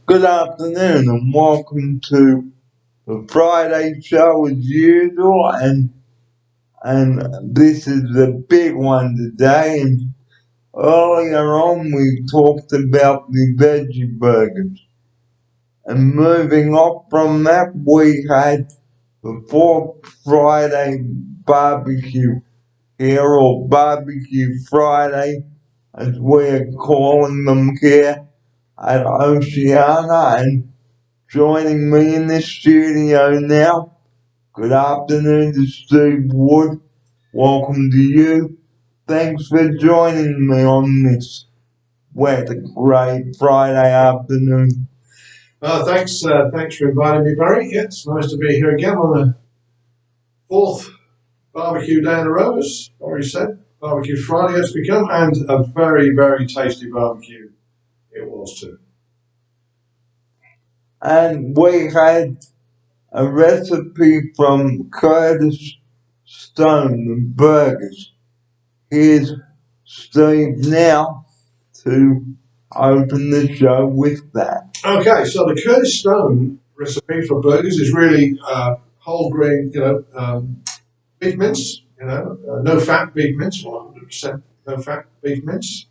Good afternoon and welcome to the Friday show as usual and this is the big one today and earlier on we talked about the veggie burgers and moving up from that we had the fourth Friday barbecue here or barbecue Friday as we're calling them here at Oceana and joining me in the studio now. Good afternoon to Steve Wood. Welcome to you. Thanks for joining me on this wet, great Friday afternoon. Thanks for inviting me, Barry. Yeah, it's nice to be here again on the fourth barbecue day in a row, as Barry said. Barbecue Friday has become, and a very, very tasty barbecue it was too. And we had a recipe from Curtis Stone, the burgers. Here's Steve now to open the show with that. Okay, so the Curtis Stone recipe for burgers is really whole grain, beef mince, no fat beef mince, 100% no fat beef mince.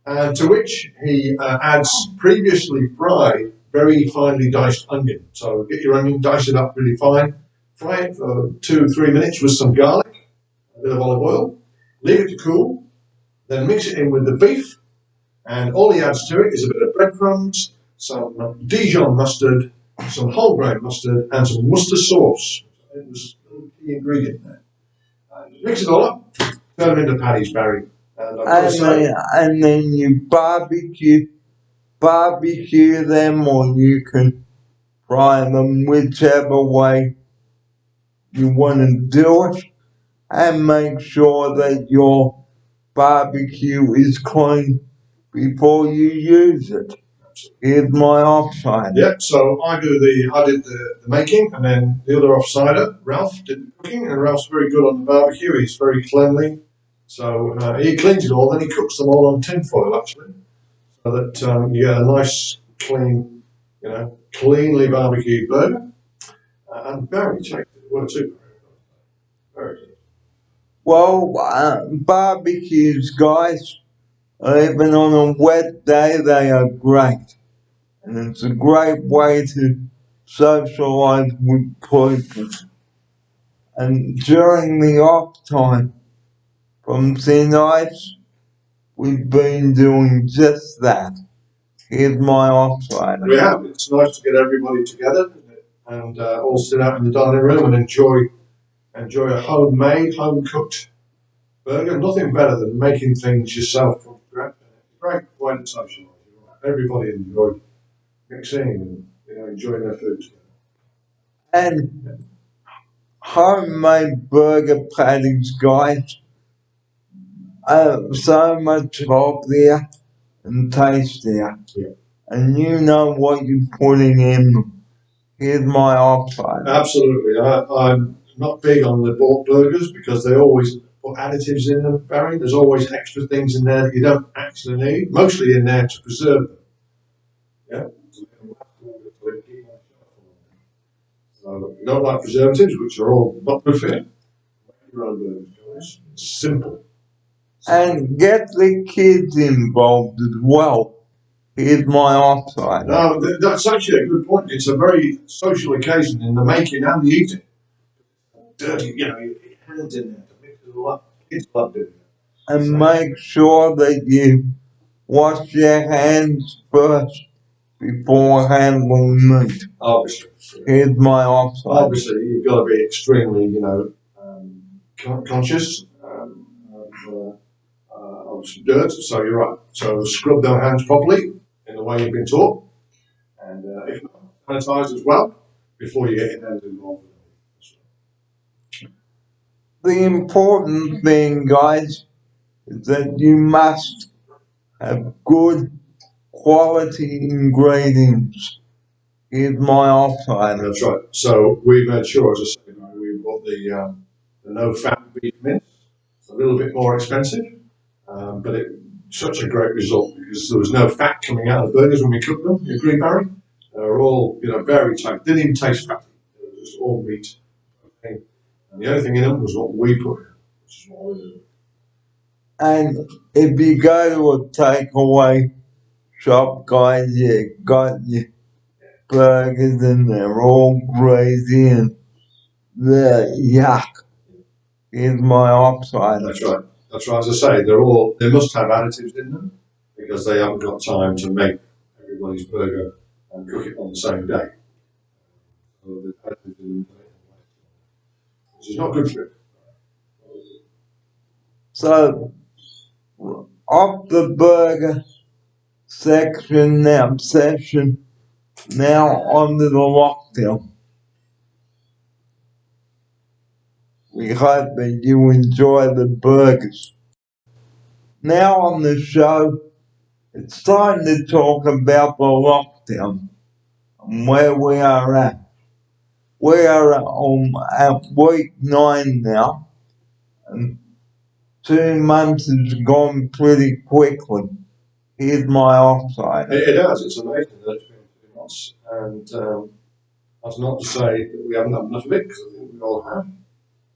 To which he adds previously fried, very finely diced onion. So get your onion, dice it up really fine, fry it for 2 or 3 minutes with some garlic, a bit of olive oil, leave it to cool, then mix it in with the beef, and all he adds to it is a bit of breadcrumbs, some Dijon mustard, some whole grain mustard, and some Worcester sauce. It was a key ingredient there. Mix it all up, turn them into patties, Barry. And then you barbecue them, or you can fry them whichever way you want to do it, and make sure that your barbecue is clean before you use it. Here's my offside. Yep. So I did the making, and then the other offsider, Ralph, did the cooking, and Ralph's very good on the barbecue. He's very cleanly, so he cleans it all. Then he cooks them all on tin foil, actually, so that you get a nice, clean, cleanly barbecued burger, and very tasty. Well, too. Very good. Well, barbecues, guys, even on a wet day, they are great. And it's a great way to socialize with people. And during the off time from tonight, we've been doing just that. Here's my offside. We have. It's nice to get everybody together and all sit out in the dining room and enjoy a homemade, home cooked burger. Nothing better than making things yourself from scratch. Great way to socialise. Everybody enjoyed mixing and enjoying their food together. And homemade burger patties, guys, are so much healthier and tastier. Yeah. And you know what you're putting in them. Here's my offside. Absolutely. I'm not big on the bought burgers because they always put additives in them, Barry. There's always extra things in there that you don't actually need, mostly in there to preserve them. Yeah. So you don't like preservatives, which are all not good for you. Make your own burgers, guys. It's simple. And get the kids involved as well. Here's my offside. No, that's actually a good point. It's a very social occasion in the making and the eating. Dirty, your hands in there to mix it all up. Kids love doing that. And make sure that you wash your hands first before handling meat. Obviously. Here's my offside. Obviously, you've got to be extremely, conscious of dirt. So you're right. So scrub their hands properly in the way you've been taught, and if not, sanitize as well before you get your hands involved. The important thing, guys, is that you must have good quality ingredients. Here's my offside. That's right. So we made sure, as I said, we bought the no-fat beef mince. It's a little bit more expensive, but it's such a great result because there was no fat coming out of the burgers when we cooked them. You agree, Barry? were all, very tight. Didn't even taste fatty. They were just all meat. Okay? And the only thing in them was what we put in, which is what we do. And if you go to a takeaway shop, guys, you got your burgers and they're all greasy and they're yuck. Here's my offside. That's right. That's right. As I say, they must have additives in them because they haven't got time to make everybody's burger and cook it on the same day. So the additives in them, which is not good for it. So, off the burger section now, now onto the lockdown. We hope that you enjoy the burgers. Now on the show, it's time to talk about the lockdown and where we are at. We are at week 9 now, and 2 months has gone pretty quickly. Here's my offside. It has. It's amazing that it's been 2 months, and that's not to say that we haven't had enough of it, because I think we all have.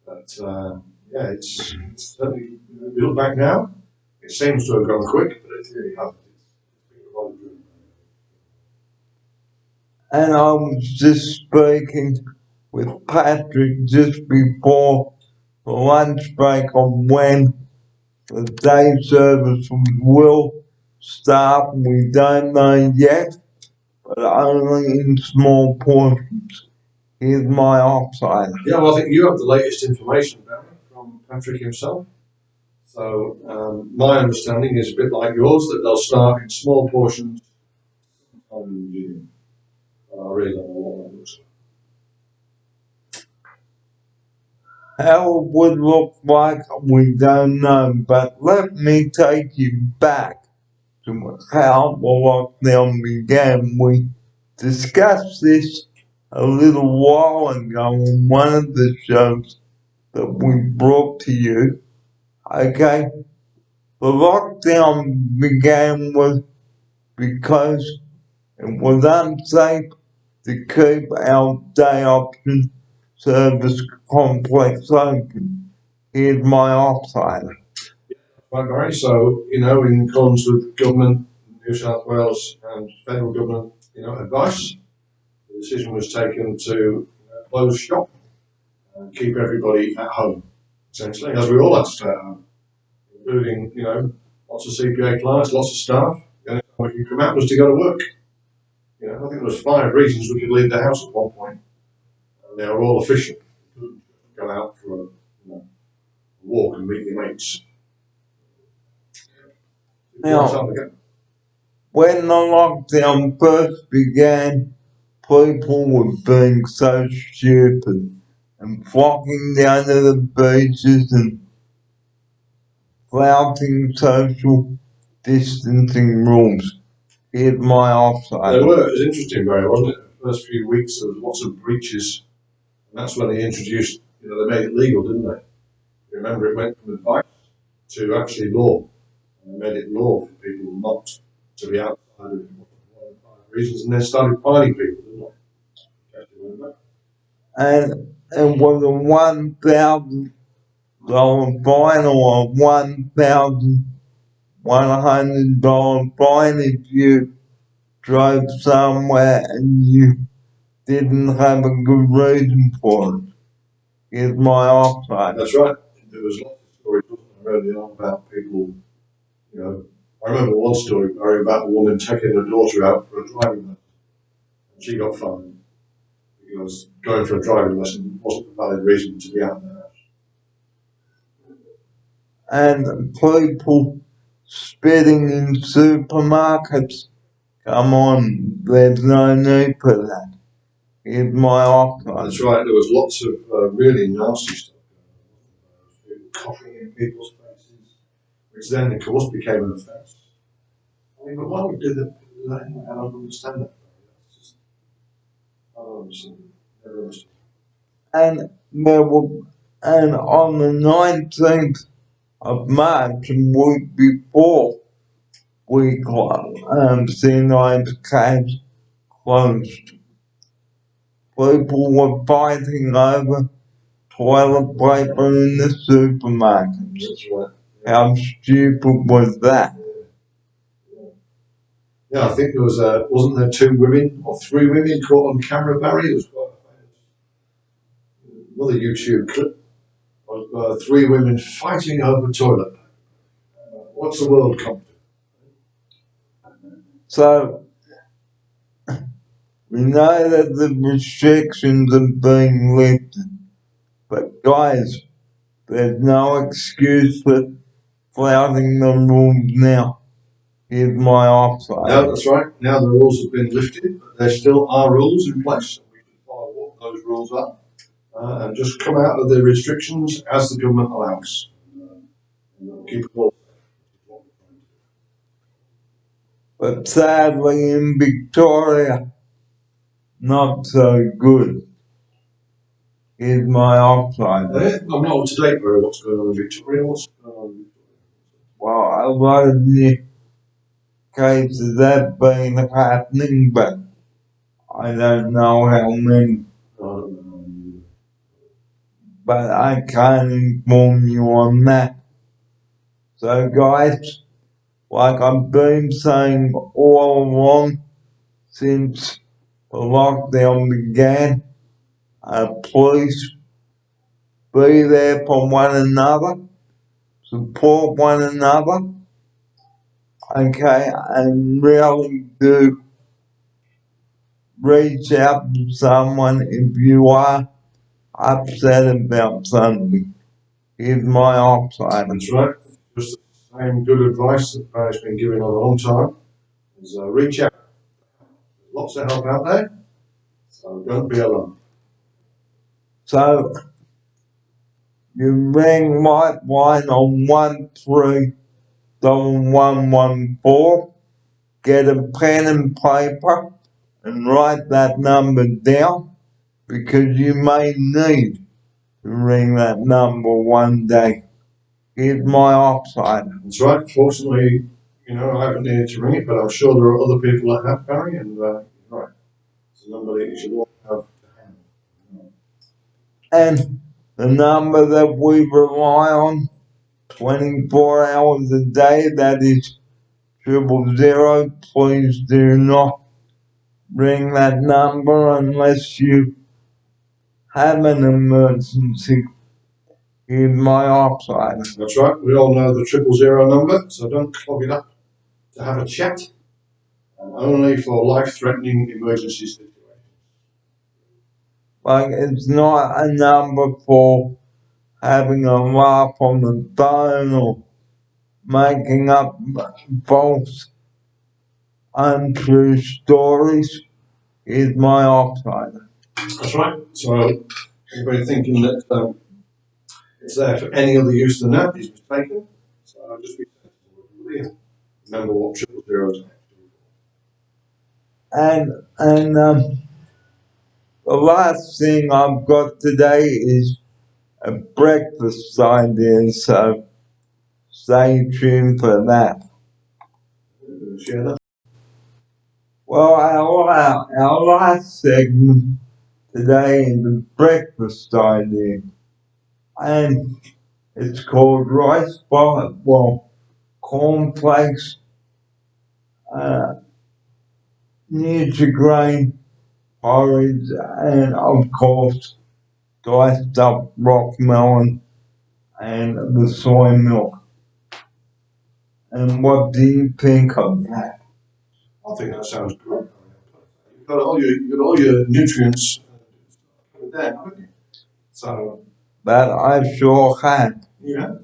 But yeah, it's certainly. If you look back now, it seems to have gone quick, but it really hasn't. It's been a lot of good. And I was just speaking with Patrick just before the lunch break on when the day service will start. We don't know yet, but only in small portions. Here's my offside. Yeah, well, I think you have the latest information about it from Patrick himself. So my understanding is a bit like yours, that they'll start in small portions sometime in June. I really don't know what that looks like. How it would look like, we don't know, but let me take you back to how the lockdown began. We discussed this a little while ago on one of the shows that we brought to you. Okay, the lockdown began because it was unsafe to keep our day option service complex open. Here's my offside. Right, Barry. So, in accordance with government, New South Wales and federal government, advice, the decision was taken to close shop and keep everybody at home, essentially, as we all had to stay at home, including, lots of CPA clients, lots of staff. The only time we could come out was to go to work. I think there was 5 reasons we could leave the house at one point, and they were all official. You couldn't go out for a walk and meet your mates. Now, when the lockdown first began, people were being so stupid and flocking down to the beaches and flouting social distancing rules. Here's my offside. They were. It was interesting, Barry, wasn't it? The first few weeks there was lots of breaches, and that's when they introduced, they made it legal, didn't they? You remember, it went from advice to actually law, and they made it law for people not to be outside of reasons, and then started fining people, didn't they? And it was a $1,000 fine or a $1,100 fine if you drove somewhere and you didn't have a good reason for it. Here's my offside. That's right. There was lots of stories early on about people, I remember one story, Barry, about a woman taking her daughter out for a driving lesson, and she got fined because going for a driving lesson wasn't a valid reason to be out in the house. And people spitting in supermarkets, come on, there's no need for that. Here's my offside. That's right, there was lots of really nasty stuff going on. Coughing in people's faces, which then, of course, became an offence. But why would do that anyway? I don't understand that. I don't understand. Never understood. And on the 19th of March, a week before we C9's case closed. People were fighting over toilet paper in the supermarkets. That's right. How stupid was that? Yeah, I think there was wasn't there 2 women or 3 women caught on camera, Barry? It was quite famous. Another YouTube clip of 3 women fighting over toilet. What's the world come to? So we know that the restrictions are being lifted, but guys, there's no excuse for flouting the rules now. Here's my offside. No, that's right. Now the rules have been lifted, but there still are rules in place. We should follow what those rules are and just come out of the restrictions as the government allows. Keep it all. But sadly in Victoria, not so good. Here's my offside. I'm not up to date with what's going on in Victoria. What's going on in Victoria? Well, a lot of the cases have been happening, but I don't know how many. But I can't inform you on that. So guys, like I've been saying all along since the lockdown began, please be there for one another, support one another, okay, and really do reach out to someone if you are upset about something. Here's my offside. That's right. Just the same good advice that Barry's been giving on a long time is reach out. There's lots of help out there, so don't be alone. So you ring White Wine on 131114, get a pen and paper and write that number down because you may need to ring that number one day. Here's my offside. That's right. Fortunately, I haven't needed to ring it, but I'm sure there are other people that have, Barry, and right. It's a number that you should all have to hand. And the number that we rely on 24 hours a day, that is 000. Please do not ring that number unless you have an emergency. Here's my offside. That's right. We all know the 000 number, so don't clog it up to have a chat. Only for life-threatening emergency situations. Like, it's not a number for having a laugh on the phone or making up false, untrue stories. Here's my offside. That's right. So, anybody thinking that it's there for any other use than that is mistaken. So, just be sensible. Remember what 000 is. And the last thing I've got today is a breakfast idea, so stay tuned for that. Share that. Well, our last segment today is the breakfast idea, and it's called rice ball, cornflakes, Nutri-Grain porridge, and of course diced up rock melon and the soy milk. And what do you think of that? I think that sounds good. You've got all your nutrients there, haven't you? So. That I sure had. Yeah,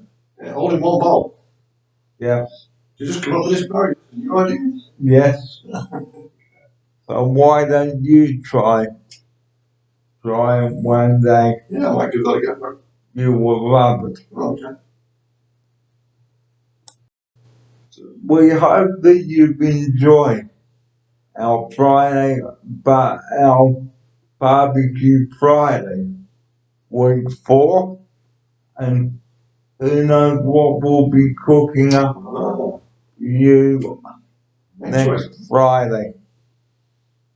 all in one bowl. Yeah. You just come up with this porridge. You idea? Yes. So why don't you try it one day? Yeah, I might give that a go. You will love it. Okay. We hope that you've enjoyed our barbecue Friday, week 4, and who knows what we'll be cooking up for you next Friday.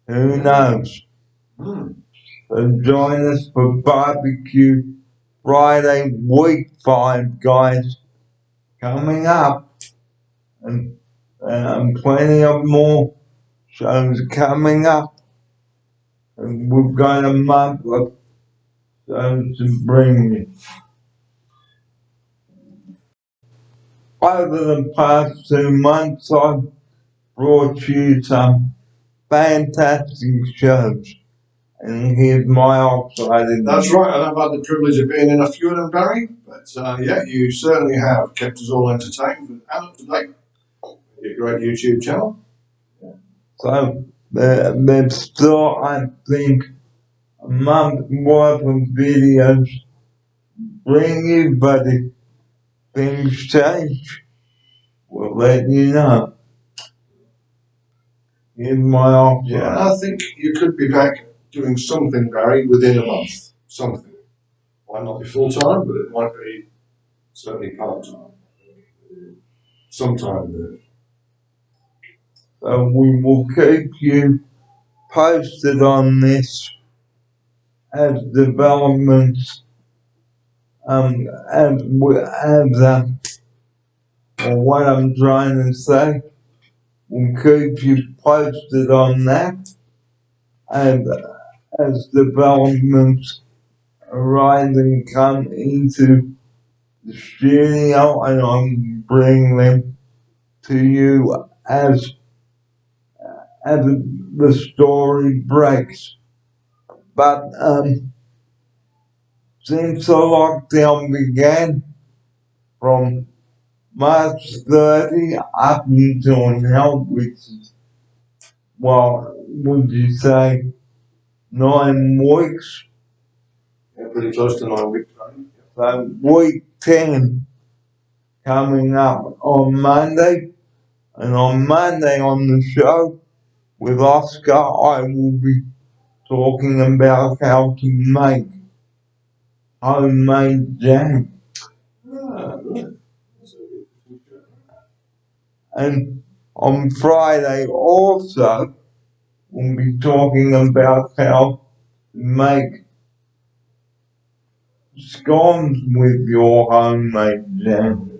Who knows? Mm. So join us for barbecue Friday week 5, guys, coming up, and plenty of more shows coming up, and we've got a month of shows to bring you. Over the past 2 months, I've brought you some fantastic shows, and here's my offside. That's right, and I've had the privilege of being in a few of them, Barry. But yeah, you certainly have kept us all entertained and up to date. Your great YouTube channel. So there's still, I think, a month worth of videos bring you, but if things change, we'll let you know. Here's my offer. Yeah, I think you could be back doing something, Barry, within a month. Something. Might not be full time, but it might be certainly part time. Sometime there. So we will keep you posted on this as developments, or what I'm trying to say. We'll keep you posted on that, and as developments arise and come into the studio, and I'm bringing them to you as the story breaks. But since the lockdown began from March 30 up until now, which is, well, would you say 9 weeks? Yeah, pretty close to 9 weeks, Barry. So week 10 coming up on Monday, and on Monday on the show with Oscar, I will be talking about how to make homemade jam. Ah, good. And on Friday also, we'll be talking about how to make scones with your homemade jam.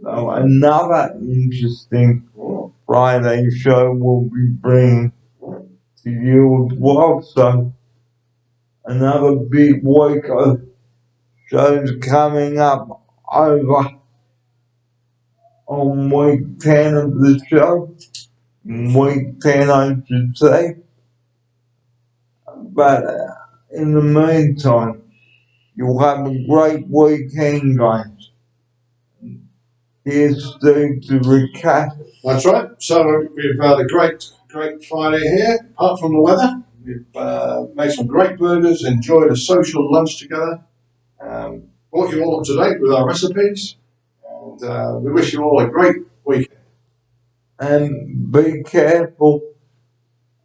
So another interesting Friday show will be bringing to you as well. So another big week of shows coming up over on week 10 of the show. Week 10, I should say. But in the meantime, you'll have a great weekend, guys. Here's Steve to recap. That's right. So we've had a great Friday here. Apart from the weather, we've made some great burgers, enjoyed a social lunch together, brought you all up to date with our recipes, and we wish you all a great weekend. And be careful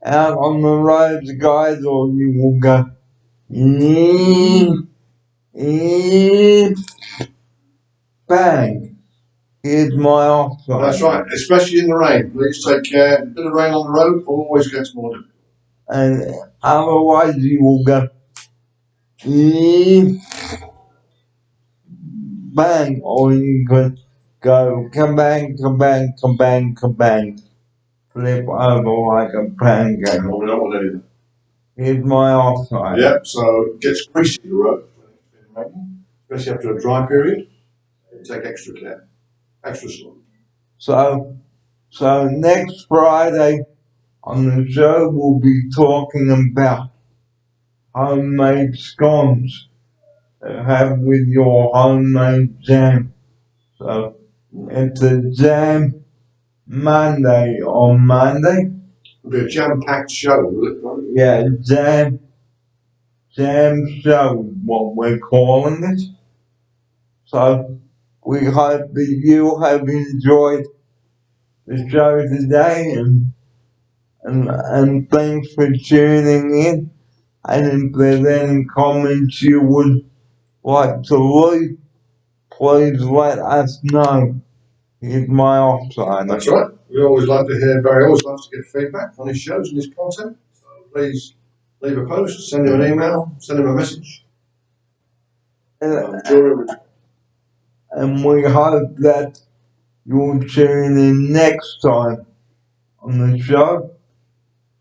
out on the roads, guys, or you will go bang. Here's my offer. That's right, especially in the rain. Please take care. A bit of rain on the road always gets more difficult. And otherwise, you will go bang, or you could go come bang, come bang, come bang, come bang. Flip over like a pancake. No, we don't want to do that. Here's my offer. Yep, so it gets greasy the road when it's been raining, especially after a dry period. Take extra care, extra slow. So next Friday on the show, we'll be talking about homemade scones to have with your homemade jam. So it's a jam Monday on Monday. It'll be a jam-packed show, will it? Yeah, jam show, what we're calling it. So we hope that you have enjoyed the show today, and thanks for tuning in. And if there's any comments you would like to leave, please let us know. Here's my offside. That's right. we always like to hear, Barry always loves to get feedback on his shows and his content. So please leave a post, send him an email, send him a message. I'm sure he will. And we hope that you'll tune in next time on the show.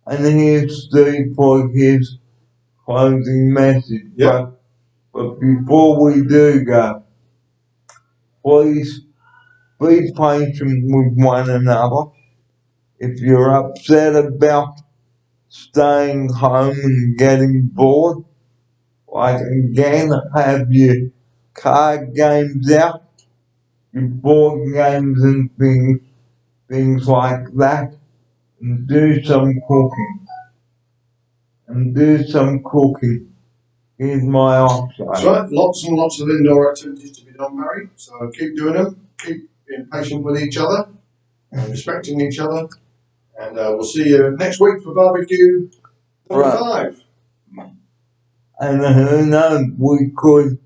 And here's Steve for his closing message. Yep. But before we do go, please be patient with one another. If you're upset about staying home and getting bored, like again, have your card games out, your board games and things like that, and do some cooking. Here's my option. That's right, lots and lots of indoor activities to be done, Barry. So keep doing them, keep being patient with each other and respecting each other. And we'll see you next week for barbecue number 5. And who knows, we could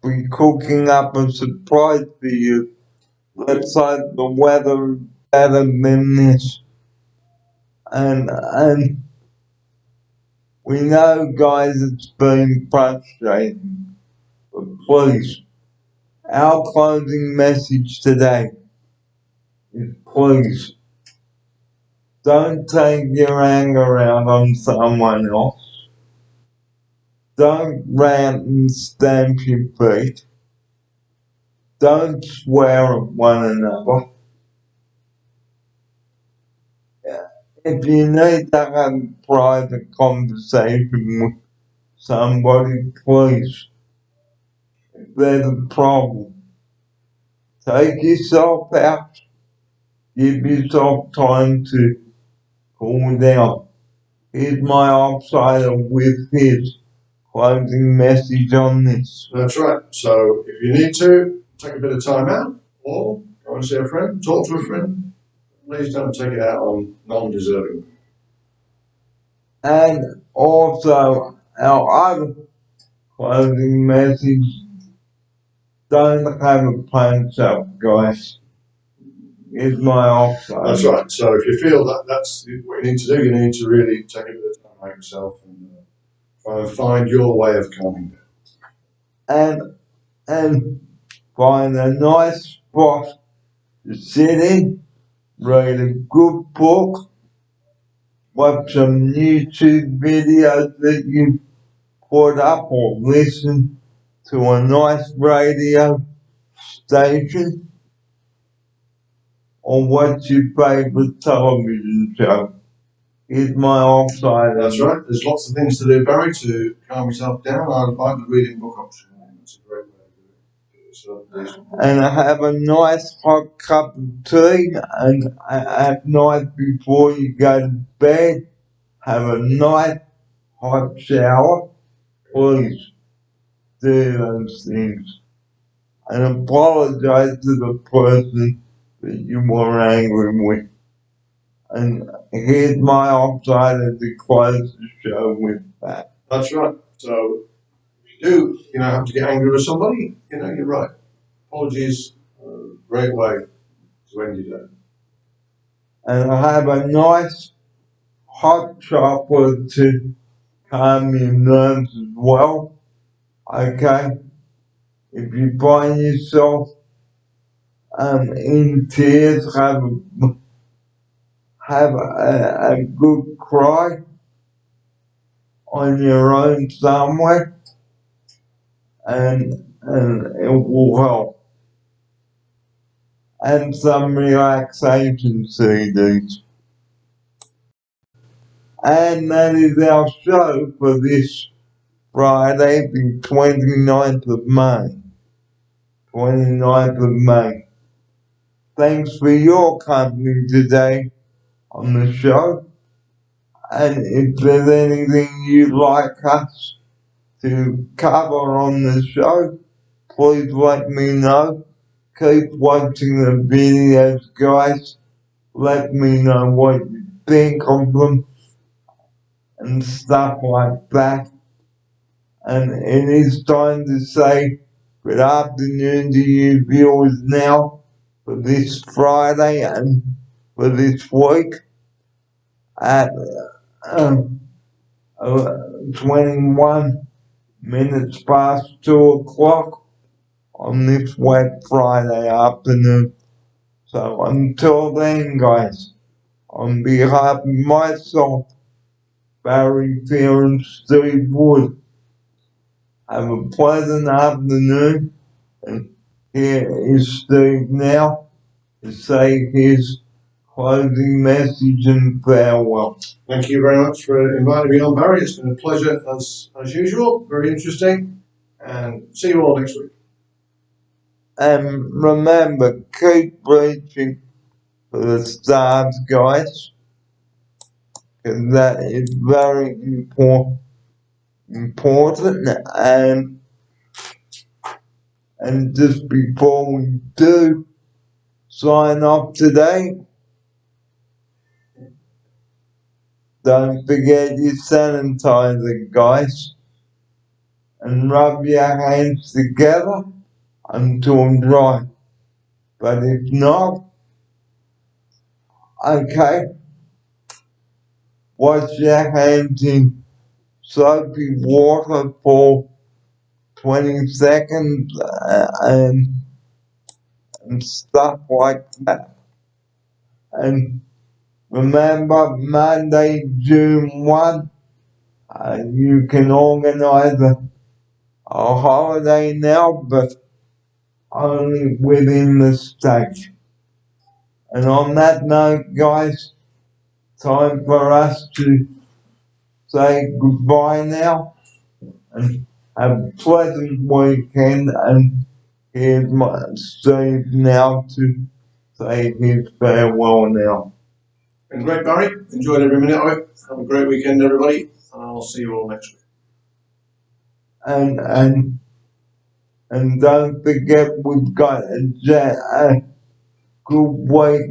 be cooking up a surprise for you. Let's hope the weather is better than this. And we know, guys, it's been frustrating. But please, our closing message today is please don't take your anger out on someone else. Don't rant and stamp your feet. Don't swear at one another. If you need to have a private conversation with somebody, please, if there's a problem, take yourself out. Give yourself time to cool down. Here's my outsider with his closing message on this. That's right. So if you need to, take a bit of time out or go and see a friend, talk to a friend. Please don't take it out on non-deserving. And also, our other closing message, don't have a punch up, guys. Is my outside. That's right. So if you feel that that's what you need to do, you need to really take a bit of time out yourself and try and find your way of calming down. And find a nice spot to sit in, read a good book, watch some YouTube videos that you put up, or listen to a nice radio station, or watch your favourite television show. Here's my outside. That's right. There's lots of things to do, Barry, to calm yourself down. I like the reading book option. That's a great way to do it. And I have a nice hot cup of tea, and at night before you go to bed, have a nice hot shower. Please do those things. And apologize to the person that you were angry with. And here's my outsider to close the show with that. That's right. So if you do, have to get angry with somebody, you're right. Apologies, great way to end your day. And I have a nice hot chocolate to calm your nerves as well. Okay? If you find yourself in tears, have a good cry on your own somewhere, and it will help. And some relaxation CDs. And that is our show for this Friday, the 29th of May. 29th of May. Thanks for your company today on the show. And if there's anything you'd like us to cover on the show, please let me know. Keep watching the videos, guys. Let me know what you think of them and stuff like that. And it is time to say good afternoon to you viewers now for this Friday, and for this week at um, 21 minutes past 2 o'clock on this wet Friday afternoon. So until then, guys, on behalf of myself, Barry Fear and Steve Wood, have a pleasant afternoon. And here is Steve now to say his closing message and farewell. Thank you very much for inviting me on, Barry. It's been a pleasure as usual. Very interesting. And see you all next week. And remember, keep reaching for the stars, guys, because that is very important. And just before we do sign off today, don't forget your sanitizer, guys, and rub your hands together until dry. But if not, okay, wash your hands in soapy water for 20 seconds and stuff like that. And remember, Monday, June 1, you can organize a holiday now, but only within the state. And on that note, guys, time for us to say goodbye now and have a pleasant weekend. And here's my Steve now to say his farewell now. Been great, Barry. Enjoyed every minute of it. Have a great weekend, everybody. And I'll see you all next week. And don't forget, we've got a good week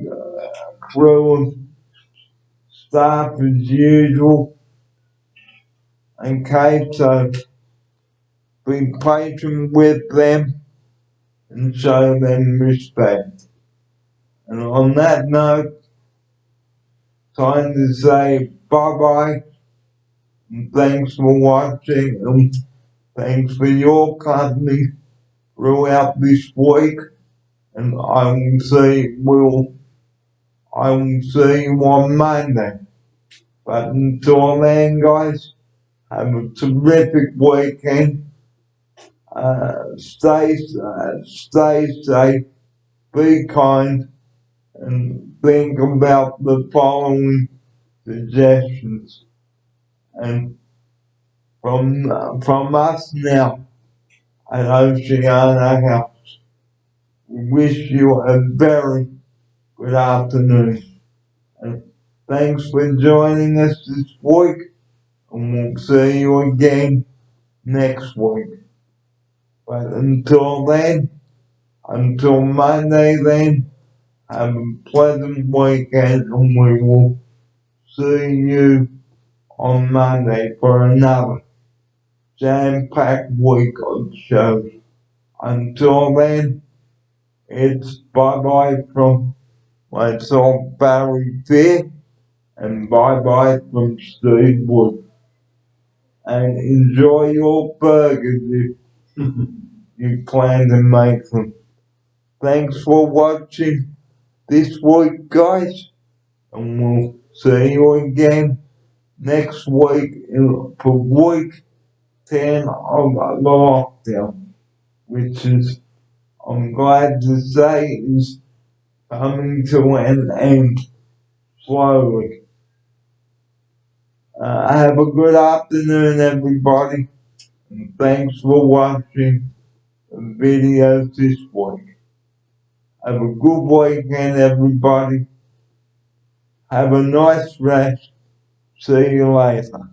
crew of staff as usual. Okay, so be patient with them and show them respect. And on that note, time to say bye bye and thanks for watching and thanks for your company throughout this week. And I will see you on Monday. But until then, guys, have a terrific weekend. Stay safe, be kind, and think about the following suggestions. And from us now at Oceana House, we wish you a very good afternoon. And thanks for joining us this week, and we'll see you again next week. But until then, until Monday then, have a pleasant weekend, and we will see you on Monday for another jam-packed week of shows. Until then, it's bye-bye from myself, Barry Fear, and bye-bye from Steve Wood. And enjoy your burgers if you plan to make them. Thanks for watching this week, guys, and we'll see you again next week for week 10 of lockdown, which is, I'm glad to say, is coming to an end slowly. Have a good afternoon, everybody, and thanks for watching the videos this week. Have a good weekend, everybody. Have a nice rest. See you later.